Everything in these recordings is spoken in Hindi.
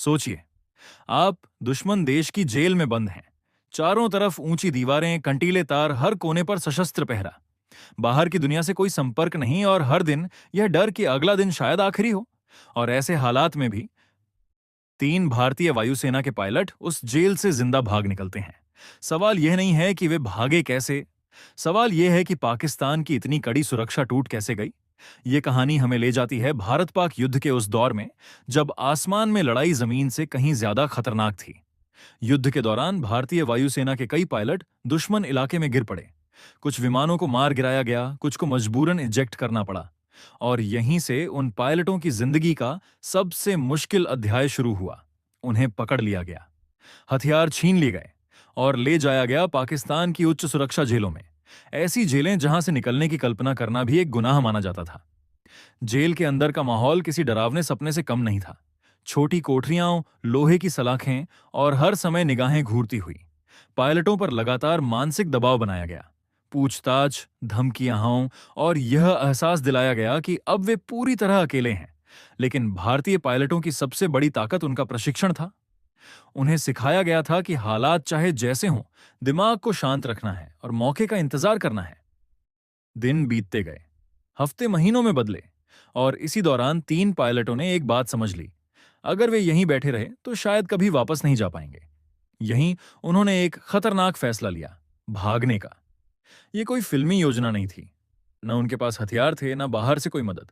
सोचिए, आप दुश्मन देश की जेल में बंद हैं। चारों तरफ ऊंची दीवारें, कंटीले तार, हर कोने पर सशस्त्र पहरा। बाहर की दुनिया से कोई संपर्क नहीं और हर दिन यह डर कि अगला दिन शायद आखिरी हो। और ऐसे हालात में भी 3 भारतीय वायुसेना के पायलट उस जेल से जिंदा भाग निकलते हैं। सवाल यह नहीं है कि वे भागे कैसे, सवाल यह है कि पाकिस्तान की इतनी कड़ी सुरक्षा टूट कैसे गई। ये कहानी हमें ले जाती है भारत पाक युद्ध के उस दौर में जब आसमान में लड़ाई जमीन से कहीं ज्यादा खतरनाक थी। युद्ध के दौरान भारतीय वायुसेना के कई पायलट दुश्मन इलाके में गिर पड़े। कुछ विमानों को मार गिराया गया, कुछ को मजबूरन इजेक्ट करना पड़ा। और यहीं से उन पायलटों की जिंदगी का सबसे मुश्किल अध्याय शुरू हुआ। उन्हें पकड़ लिया गया, हथियार छीन लिए गए और ले जाया गया पाकिस्तान की उच्च सुरक्षा जेलों में। ऐसी जेलें जहां से निकलने की कल्पना करना भी एक गुनाह माना जाता था। जेल के अंदर का माहौल किसी डरावने सपने से कम नहीं था। छोटी कोठरियां, लोहे की सलाखें और हर समय निगाहें घूरती हुई। पायलटों पर लगातार मानसिक दबाव बनाया गया। पूछताछ, धमकियां हों और यह एहसास दिलाया गया कि अब वे पूरी तरह अकेले हैं। लेकिन भारतीय पायलटों की सबसे बड़ी ताकत उनका प्रशिक्षण था। उन्हें सिखाया गया था कि हालात चाहे जैसे हों, दिमाग को शांत रखना है और मौके का इंतजार करना है। दिन बीतते गए, हफ्ते महीनों में बदले और इसी दौरान 3 पायलटों ने एक बात समझ ली। अगर वे यहीं बैठे रहे तो शायद कभी वापस नहीं जा पाएंगे। यहीं उन्होंने एक खतरनाक फैसला लिया, भागने का। ये कोई फिल्मी योजना नहीं थी। न उनके पास हथियार थे, न बाहर से कोई मदद।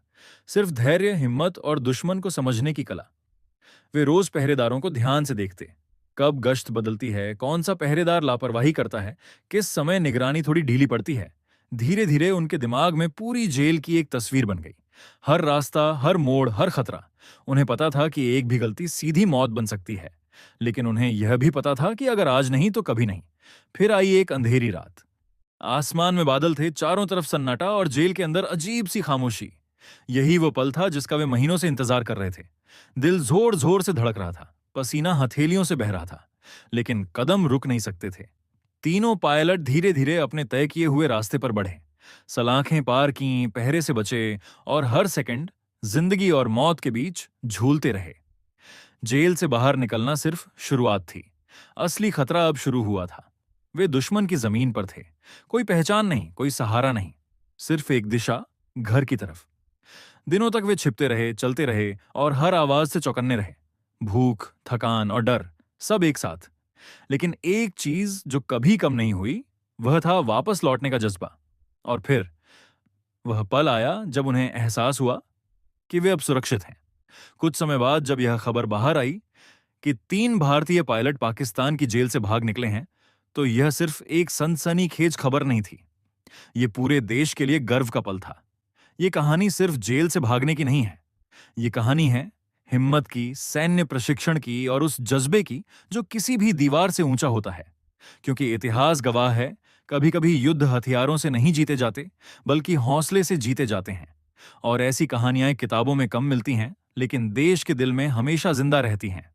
सिर्फ धैर्य, हिम्मत और दुश्मन को समझने की कला। वे रोज पहरेदारों को ध्यान से देखते। कब गश्त बदलती है, कौन सा पहरेदार लापरवाही करता है, किस समय निगरानी थोड़ी ढीली पड़ती है। धीरे धीरे उनके दिमाग में पूरी जेल की एक तस्वीर बन गई। हर रास्ता, हर मोड़, हर खतरा। उन्हें पता था कि एक भी गलती सीधी मौत बन सकती है। लेकिन उन्हें यह भी पता था कि अगर आज नहीं तो कभी नहीं। फिर आई एक अंधेरी रात। आसमान में बादल थे, चारों तरफ सन्नाटा और जेल के अंदर अजीब सी खामोशी। यही वो पल था जिसका वे महीनों से इंतजार कर रहे थे। दिल जोर जोर से धड़क रहा था, पसीना हथेलियों से बह रहा था, लेकिन कदम रुक नहीं सकते थे। तीनों पायलट धीरे धीरे अपने तय किए हुए रास्ते पर बढ़े। सलाखें पार की, पहरे से बचे और हर सेकंड जिंदगी और मौत के बीच झूलते रहे। जेल से बाहर निकलना सिर्फ शुरुआत थी। असली खतरा अब शुरू हुआ था। वे दुश्मन की जमीन पर थे। कोई पहचान नहीं, कोई सहारा नहीं, सिर्फ एक दिशा, घर की तरफ। दिनों तक वे छिपते रहे, चलते रहे और हर आवाज से चौकन्ने रहे। भूख, थकान और डर, सब एक साथ। लेकिन एक चीज जो कभी कम नहीं हुई, वह था वापस लौटने का जज्बा। और फिर वह पल आया जब उन्हें एहसास हुआ कि वे अब सुरक्षित हैं। कुछ समय बाद जब यह खबर बाहर आई कि 3 भारतीय पायलट पाकिस्तान की जेल से भाग निकले हैं, तो यह सिर्फ एक सनसनीखेज खबर नहीं थी। यह पूरे देश के लिए गर्व का पल था। यह कहानी सिर्फ जेल से भागने की नहीं है। यह कहानी है हिम्मत की, सैन्य प्रशिक्षण की और उस जज्बे की जो किसी भी दीवार से ऊंचा होता है। क्योंकि इतिहास गवाह है, कभी कभी युद्ध हथियारों से नहीं जीते जाते, बल्कि हौसले से जीते जाते हैं। और ऐसी कहानियां किताबों में कम मिलती हैं, लेकिन देश के दिल में हमेशा जिंदा रहती हैं।